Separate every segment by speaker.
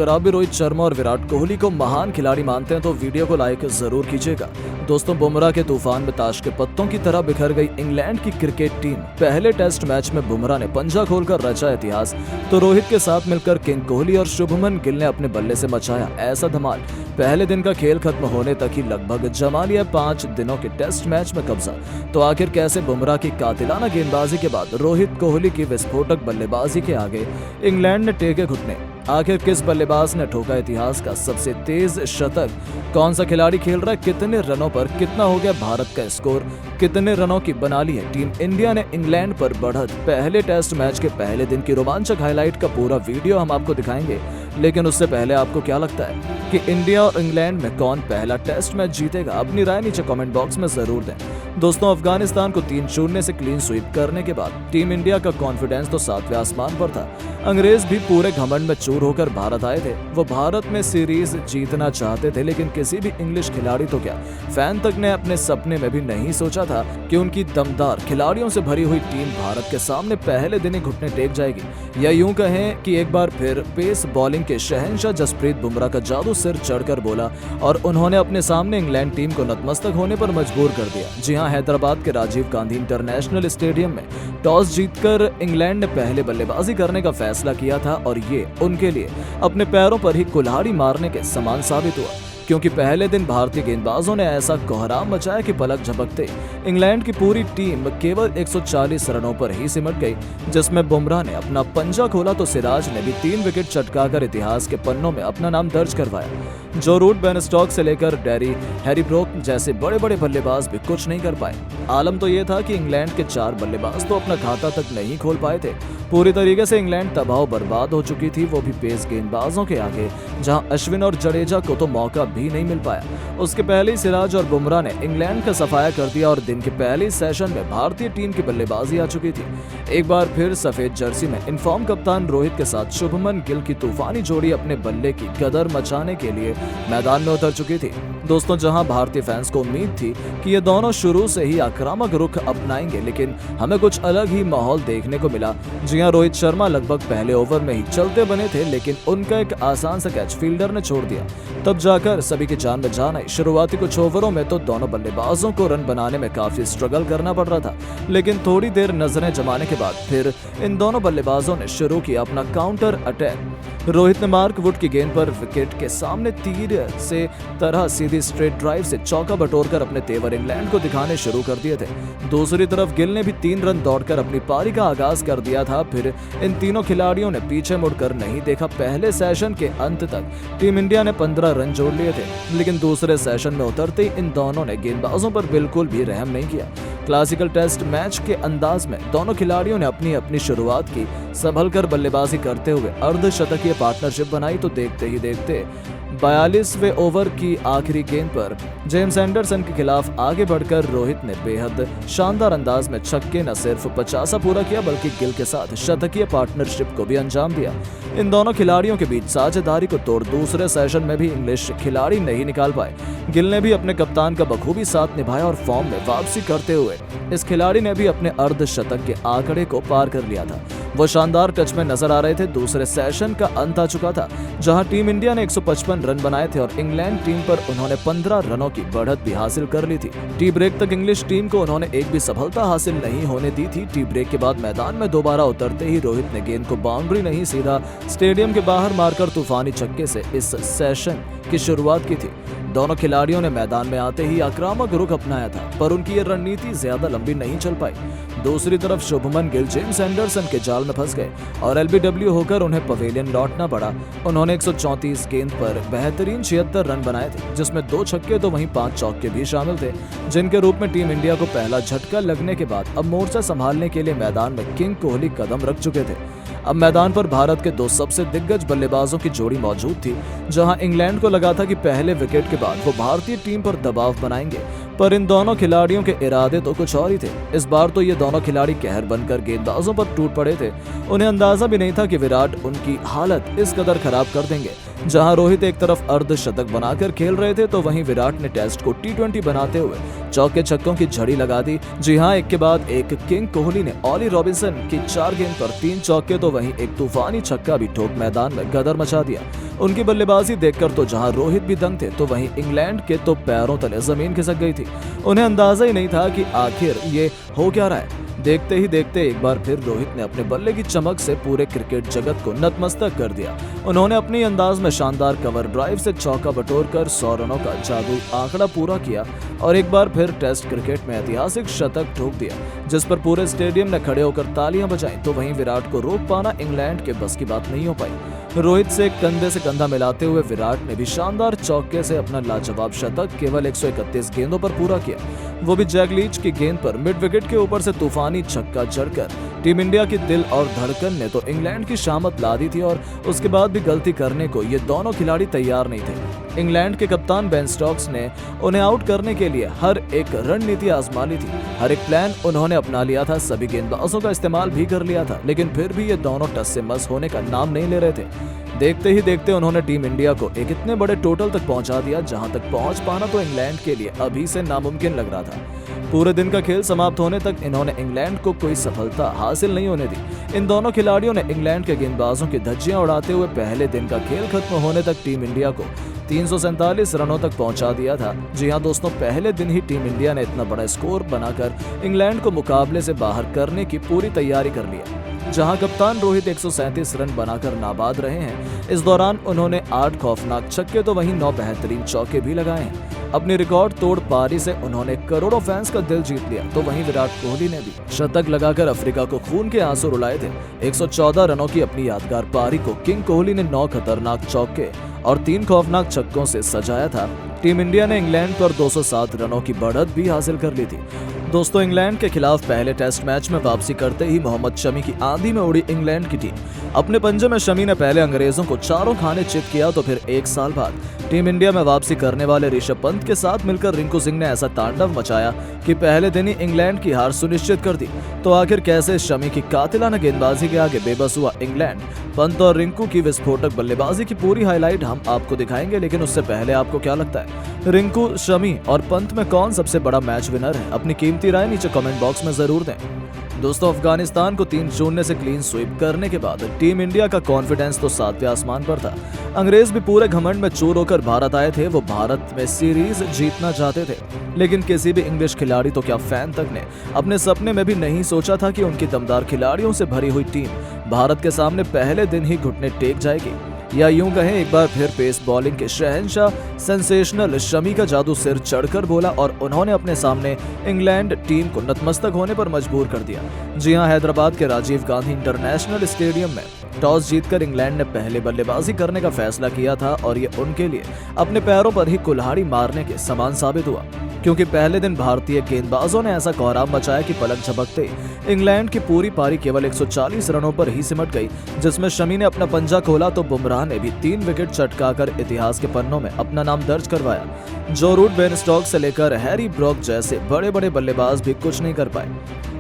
Speaker 1: अगर आप भी रोहित शर्मा और विराट कोहली को महान खिलाड़ी मानते हैं तो वीडियो को लाइक जरूर कीजिएगा। दोस्तों, बुमराह के तूफान में ताश के पत्तों की तरह बिखर गई इंग्लैंड की क्रिकेट टीम। पहले टेस्ट मैच में बुमराह ने पंजा खोलकर रचा इतिहास, तो रोहित के साथ मिलकर किंग कोहली और शुभमन गिल ने अपने बल्ले से मचाया ऐसा धमाल। पहले दिन का खेल खत्म होने तक ही लगभग जमा लिया 5 दिनों के टेस्ट मैच में कब्जा। तो आखिर कैसे बुमराह की कातिलाना गेंदबाजी के बाद रोहित कोहली की विस्फोटक बल्लेबाजी के आगे इंग्लैंड ने टेके घुटने? आखिर किस बल्लेबाज ने ठोका इतिहास का सबसे तेज शतक? कौन सा खिलाड़ी खेल रहा है कितने रनों पर? कितना हो गया भारत का स्कोर? कितने रनों की बना ली है टीम इंडिया ने इंग्लैंड पर बढ़त? पहले टेस्ट मैच के पहले दिन की रोमांचक हाईलाइट का पूरा वीडियो हम आपको दिखाएंगे। लेकिन उससे पहले आपको क्या लगता है कि इंडिया और इंग्लैंड में कौन पहला टेस्ट मैच जीतेगा? अपनी राय नीचे कमेंट बॉक्स में जरूर दें। दोस्तों, अफगानिस्तान को 3-0 से क्लीन स्वीप करने के बाद टीम इंडिया का कॉन्फिडेंस तो 7वें आसमान पर था। अंग्रेज भी पूरे घमंड में चूर होकर भारत आए थे। वो भारत में सीरीज जीतना चाहते थे, लेकिन किसी भी इंग्लिश खिलाड़ी तो क्या, फैन तक ने अपने सपने में भी नहीं सोचा था कि उनकी दमदार खिलाड़ियों से भरी हुई टीम भारत के सामने पहले दिन ही घुटने टेक जाएगी। या यूं कहें कि एक बार फिर पेस बॉलिंग के शहंशाह जसप्रीत बुमराह का जादू सिर चढ़कर बोला और उन्होंने अपने सामने इंग्लैंड टीम को नतमस्तक होने पर मजबूर कर दिया। जी हां, हैदराबाद के राजीव गांधी इंटरनेशनल स्टेडियम में टॉस जीतकर इंग्लैंड ने पहले बल्लेबाजी करने का फैसला किया था और ये उनके लिए अपने पैरों पर ही कुल्हाड़ी मारने के समान साबित हुआ, क्योंकि पहले दिन भारतीय गेंदबाजों ने ऐसा कोहराम मचाया कि पलक झपकते इंग्लैंड की पूरी टीम केवल 140 रनों पर ही सिमट गई। जिसमें बुमराह ने अपना पंजा खोला तो सिराज ने भी 3 विकेट चटकाकर इतिहास के पन्नों में अपना नाम दर्ज करवाया। जो रूट बेन स्टोक्स से लेकर हैरी ब्रोक जैसे बड़े बड़े बल्लेबाज भी कुछ नहीं कर पाए। आलम तो ये था कि इंग्लैंड के 4 बल्लेबाज तो अपना खाता तक नहीं खोल पाए थे। पूरी तरीके से इंग्लैंड तबाह बर्बाद हो चुकी थी, वो भी पेस गेंदबाजों के आगे, जहां अश्विन और जडेजा को तो मौका भी नहीं मिल पाया। उसके पहले ही सिराज और बुमराह ने इंग्लैंड का सफाया कर दिया और दिन के पहले सेशन में भारतीय टीम की बल्लेबाजी आ चुकी थी। एक बार फिर सफेद जर्सी में इनफॉर्म कप्तान रोहित के साथ शुभमन गिल की तूफानी जोड़ी अपने बल्ले की कदर मचाने के लिए मैदान में उतर चुकी थी। दोस्तों, जहां भारतीय फैंस को उम्मीद थी कि ये दोनों शुरू से ही आक्रामक रुख अपनाएंगे, लेकिन हमें कुछ अलग ही माहौल देखने को मिला। जी हां, रोहित शर्मा लगभग पहले ओवर में ही चलते बने थे, लेकिन उनका एक आसान सा कैच फील्डर ने छोड़ दिया। तब जाकर सभी की जान में जान आई। शुरुआती कुछ ओवरों में तो दोनों बल्लेबाजों को रन बनाने में काफी स्ट्रगल करना पड़ रहा था, लेकिन थोड़ी देर नजरें जमाने के बाद फिर इन दोनों बल्लेबाजों ने शुरू किया अपना काउंटर अटैक। रोहित ने मार्क वुड की गेंद पर विकेट के सामने तीर से तरह सीधी स्ट्रेट ड्राइव से चौका बटोरकर अपने तेवर इंग्लैंड को दिखाने शुरू कर दिए थे। दूसरी तरफ गिल ने भी 3 रन दौड़कर अपनी पारी का आगाज कर दिया था। फिर इन तीनों खिलाड़ियों ने पीछे मुड़कर नहीं देखा। पहले सेशन के अंत तक टीम इंडिया ने 15 रन जोड़ लिए थे, लेकिन दूसरे सेशन में उतरते ही इन दोनों ने गेंदबाजों पर बिल्कुल भी रहम नहीं किया। क्लासिकल टेस्ट मैच के अंदाज में दोनों खिलाड़ियों ने अपनी अपनी शुरुआत की। संभलकर बल्लेबाजी करते हुए अर्धशतकीय पार्टनरशिप बनाई तो देखते ही देखते 42वें ओवर की आखिरी गेंद पर जेम्स एंडरसन के खिलाफ आगे बढ़कर रोहित ने बेहद शानदार अंदाज में छक्के न सिर्फ 50 पूरा किया, बल्कि गिल के साथ शतकीय पार्टनरशिप को भी अंजाम दिया। इन दोनों खिलाड़ियों के बीच साझेदारी को तोड़ दूसरे सेशन में भी इंग्लिश खिलाड़ी नहीं निकाल पाए। गिल ने भी अपने कप्तान का बखूबी साथ निभाया और फॉर्म में वापसी करते हुए इस खिलाड़ी ने भी अपने अर्धशतक के आंकड़े को पार कर लिया था। वो शानदार टच में नजर आ रहे थे। दूसरे सेशन का अंत आ चुका था, जहां टीम इंडिया ने 155 रन बनाए थे और इंग्लैंड टीम पर उन्होंने 15 रनों की बढ़त भी हासिल कर ली थी। टी ब्रेक तक इंग्लिश टीम को उन्होंने एक भी सफलता हासिल नहीं होने दी थी। टी ब्रेक के बाद मैदान में दोबारा उतरते ही रोहित ने गेंद को बाउंड्री नहीं, सीधा स्टेडियम के बाहर मारकर तूफानी छक्के से इस सेशन की शुरुआत की थी। दोनों खिलाड़ियों ने मैदान में आते ही आक्रामक रुख अपनाया था, पर उनकी ये रणनीति ज्यादा लंबी नहीं चल पाई। दूसरी तरफ शुभमन गिल जेम्स एंडरसन के जाल में फंस गए और एलबीडब्ल्यू होकर उन्हें पवेलियन लौटना पड़ा। उन्होंने 134 गेंद पर बेहतरीन 76 रन बनाए थे, जिसमें 2 छक्के तो वहीं 5 चौके भी शामिल थे, जिनके रूप में टीम इंडिया को पहला झटका लगने के बाद अब मोर्चा संभालने के लिए मैदान में किंग कोहली कदम रख चुके थे। अब मैदान पर भारत के 2 सबसे दिग्गज बल्लेबाजों की जोड़ी मौजूद थी। जहां इंग्लैंड को लगा था कि पहले विकेट के बाद वो भारतीय टीम पर दबाव बनाएंगे, पर इन दोनों खिलाड़ियों के इरादे तो कुछ और ही थे। इस बार तो ये दोनों खिलाड़ी कहर बनकर गेंदबाजों पर टूट पड़े थे। उन्हें अंदाजा भी नहीं था कि विराट उनकी हालत इस कदर खराब कर देंगे। जहां रोहित एक तरफ अर्धशतक बनाकर खेल रहे थे तो वहीं विराट ने टेस्ट को T20 बनाते हुए चौके छक्कों की झड़ी लगा दी। जी हां, एक के बाद एक किंग कोहली ने ऑली रॉबिन्सन की 4 गेंद पर 3 चौके तो वहीं एक तूफानी छक्का भी ठोक मैदान में गदर मचा दिया। उनकी बल्लेबाजी देखकर तो जहां रोहित भी दंग थे तो वहीं इंग्लैंड के तो पैरों तले जमीन खिसक गई थी। उन्हें अंदाजा ही नहीं था कि आखिर ये हो क्या रहा है। देखते ही देखते एक बार फिर रोहित ने अपने बल्ले की चमक से पूरे क्रिकेट जगत को नतमस्तक कर दिया। उन्होंने अपनी अंदाज में शानदार कवर ड्राइव से चौका बटोरकर 100 रनों का जादुई आंकड़ा पूरा किया और एक बार फिर टेस्ट क्रिकेट में ऐतिहासिक शतक ठोक दिया, जिस पर पूरे स्टेडियम ने खड़े होकर तालियां बजाईं। तो वहीं विराट को रोक पाना इंग्लैंड के बस की बात नहीं हो पाई। रोहित से कंधे से कंधा मिलाते हुए विराट ने भी शानदार चौके से अपना लाजवाब शतक केवल 131 गेंदों पर पूरा किया, वो भी जैक लीच की गेंद पर मिड विकेट के ऊपर से तूफानी छक्का जड़कर टीम इंडिया की दिल और धड़कन ने तो इंग्लैंड की शामत ला दी थी। और उसके बाद भी गलती करने को ये दोनों खिलाड़ी तैयार नहीं थे। इंग्लैंड के कप्तान बेन स्टोक्स ने उन्हें आउट करने के लिए हर एक रणनीति आजमा ली थी, हर एक प्लान उन्होंने अपना लिया था, सभी गेंदबाजों का इस्तेमाल भी कर लिया था, लेकिन फिर भी ये दोनों टस से मस होने का नाम नहीं ले रहे थे। देखते ही देखते उन्होंने टीम इंडिया को एक इतने बड़े टोटल तक पहुंचा दिया जहां तक पहुंच पाना तो इंग्लैंड के लिए अभी से नामुमकिन लग रहा था। पूरे दिन का खेल समाप्त होने तक इन्होंने इंग्लैंड को कोई सफलता हासिल नहीं होने दी। इन दोनों खिलाड़ियों ने इंग्लैंड के गेंदबाजों की धज्जियां उड़ाते हुए पहले दिन का खेल खत्म होने तक टीम इंडिया को 347 रनों तक पहुंचा दिया था। जी हां दोस्तों, पहले दिन ही टीम इंडिया ने इतना बड़ा स्कोर बनाकर इंग्लैंड को मुकाबले से बाहर करने की पूरी तैयारी कर लिया। जहां कप्तान रोहित 137 रन बनाकर नाबाद रहे हैं, इस दौरान उन्होंने 8 खौफनाक छक्के तो वहीं 9 बेहतरीन चौके भी लगाए हैं। अपनी रिकॉर्ड तोड़ पारी से उन्होंने करोड़ों फैंस का दिल जीत लिया। तो वहीं विराट कोहली ने भी शतक लगाकर अफ्रीका को खून के आंसू रुलाए थे। 114 रनों की अपनी यादगार पारी को किंग कोहली ने 9 खतरनाक चौके और 3 खौफनाक छक्कों से सजाया था। टीम इंडिया ने इंग्लैंड पर 207 रनों की बढ़त भी हासिल कर ली थी। दोस्तों, इंग्लैंड के खिलाफ पहले टेस्ट मैच में वापसी करते ही मोहम्मद शमी की आंधी में उड़ी इंग्लैंड की टीम। अपने पंजे में शमी ने पहले अंग्रेजों को चारों खाने चित किया तो फिर 1 साल बाद टीम इंडिया में वापसी करने वाले ऋषभ पंत के साथ मिलकर रिंकू सिंह ने ऐसा तांडव मचाया कि पहले दिन ही इंग्लैंड की हार सुनिश्चित कर दी। तो आखिर कैसे शमी की कातिलाना गेंदबाजी के आगे बेबस हुआ इंग्लैंड? पंत और रिंकू की विस्फोटक बल्लेबाजी की पूरी हाईलाइट हम आपको दिखाएंगे, लेकिन उससे पहले आपको क्या लगता है, रिंकू, शमी और पंत में कौन सबसे बड़ा मैच विनर है? अपनी कीमती राय नीचे कमेंट बॉक्स में जरूर दें। दोस्तों, अफगानिस्तान को 3-0 से क्लीन स्वीप करने के बाद टीम इंडिया का कॉन्फिडेंस तो 7वें आसमान पर था। अंग्रेज भी पूरे घमंड में चूर होकर भारत आए थे। वो भारत में सीरीज जीतना चाहते थे, लेकिन किसी भी इंग्लिश खिलाड़ी तो क्या फैन तक ने अपने सपने में भी नहीं सोचा था कि उनकी दमदार खिलाड़ियों से भरी हुई टीम भारत के सामने पहले दिन ही घुटने टेक जाएगी। या यूं कहें, एक बार फिर पेस बॉलिंग के शहंशाह सेंसेशनल शमी का जादू सिर चढ़कर बोला और उन्होंने अपने सामने इंग्लैंड टीम को नतमस्तक होने पर मजबूर कर दिया। जी हां, हैदराबाद के राजीव गांधी इंटरनेशनल स्टेडियम में टॉस जीतकर इंग्लैंड ने पहले बल्लेबाजी करने का फैसला किया था और ये उनके लिए अपने पैरों पर ही कुल्हाड़ी मारने के समान साबित हुआ, क्योंकि पहले दिन भारतीय गेंदबाजों ने ऐसा कोहराम मचाया कि पलक झपकते इंग्लैंड की पूरी पारी केवल 140 रनों पर ही सिमट गई, जिसमें शमी ने अपना पंजा खोला तो बुमराह ने भी 3 विकेट चटकाकर इतिहास के पन्नों में अपना नाम दर्ज करवाया। जो रूट, बेन स्टोक्स से लेकर हैरी ब्रोक जैसे बड़े बड़े बल्लेबाज भी कुछ नहीं कर पाए।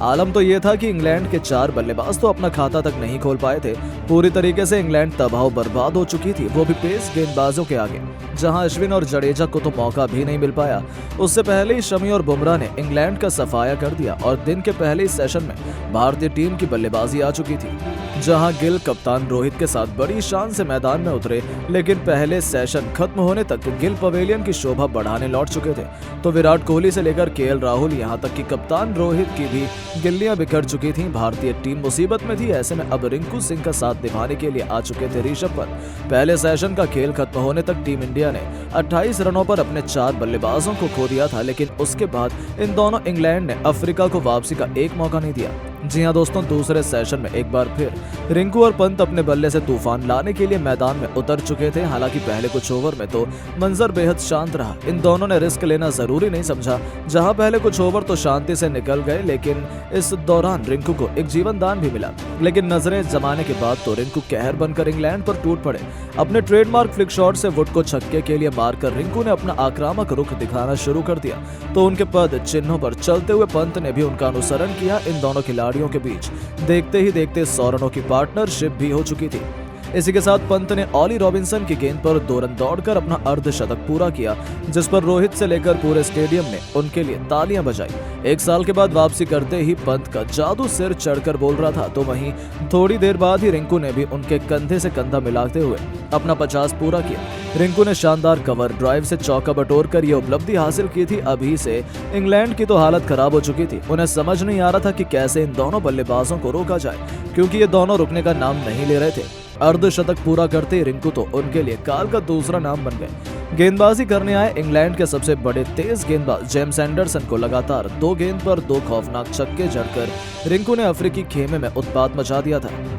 Speaker 1: आलम तो ये था कि इंग्लैंड के 4 बल्लेबाज तो अपना खाता तक नहीं खोल पाए थे। पूरी तरीके से इंग्लैंड तबाह बर्बाद हो चुकी थी, वो भी पेस गेंदबाजों के आगे, जहां अश्विन और जडेजा को तो मौका भी नहीं मिल पाया। उससे पहले ही शमी और बुमराह ने इंग्लैंड का सफाया कर दिया और दिन के पहले ही सेशन में भारतीय टीम की बल्लेबाजी आ चुकी थी, जहां गिल कप्तान रोहित के साथ बड़ी शान से मैदान में उतरे। लेकिन पहले सेशन खत्म होने तक गिल पवेलियन की शोभा बढ़ाने लौट चुके थे। तो विराट कोहली से लेकर केएल राहुल, यहां तक कि कप्तान रोहित की भी गिल्लियां बिखर चुकी थीं। भारतीय टीम मुसीबत में थी। ऐसे में अब रिंकू सिंह का साथ निभाने के लिए आ चुके थे ऋषभ पंत। पहले सेशन का खेल खत्म होने तक टीम इंडिया ने 28 रनों पर अपने 4 बल्लेबाजों को खो दिया था, लेकिन उसके बाद इन दोनों इंग्लैंड ने अफ्रीका को वापसी का एक मौका नहीं दिया। जी हां दोस्तों, दूसरे सेशन में एक बार फिर रिंकू और पंत अपने बल्ले से तूफान लाने के लिए मैदान में उतर चुके थे। हालांकि पहले कुछ ओवर में तो मंजर बेहद शांत रहा। इन दोनों ने रिस्क लेना जरूरी नहीं समझा। जहां पहले कुछ ओवर तो शांति से निकल गए, लेकिन इस दौरान रिंकू को एक जीवन दान भी मिला। लेकिन नजरें जमाने के बाद तो रिंकू कहर बनकर इंग्लैंड पर टूट पड़े। अपने ट्रेडमार्क फ्लिक शॉट से वुड को छक्के के लिए मारकर रिंकू ने अपना आक्रामक रुख दिखाना शुरू कर दिया, तो उनके पद चिन्हों पर चलते हुए पंत ने भी उनका अनुसरण किया। इन दोनों खिलाड़ियों के बीच देखते ही देखते 100 रनों की पार्टनरशिप भी हो चुकी थी। इसी के साथ पंत ने ऑली रॉबिन्सन की गेंद पर 2 रन दौड़कर अपना अर्धशतक पूरा किया, जिस पर रोहित से लेकर पूरे स्टेडियम ने उनके लिए तालियां बजाई। 1 साल के बाद वापसी करते ही पंत का जादू सिर चढ़कर बोल रहा था, तो वहीं थोड़ी देर बाद ही रिंकू ने भी उनके कंधे से कंधा मिलाते हुए अपना 50 पूरा किया। रिंकू ने शानदार कवर ड्राइव से चौका बटोरकर ये उपलब्धि हासिल की थी। अभी से इंग्लैंड की तो हालत खराब हो चुकी थी। उन्हें समझ नहीं आ रहा था कि कैसे इन दोनों बल्लेबाजों को रोका जाए, क्योंकि ये दोनों रुकने का नाम नहीं ले रहे थे। अर्धशतक पूरा करते रिंकू तो उनके लिए काल का दूसरा नाम बन गए। गेंदबाजी करने आए इंग्लैंड के सबसे बड़े तेज गेंदबाज जेम्स एंडरसन को लगातार 2 गेंद पर 2 खौफनाक छक्के जड़कर रिंकू ने अफ्रीकी खेमे में उत्पात मचा दिया था।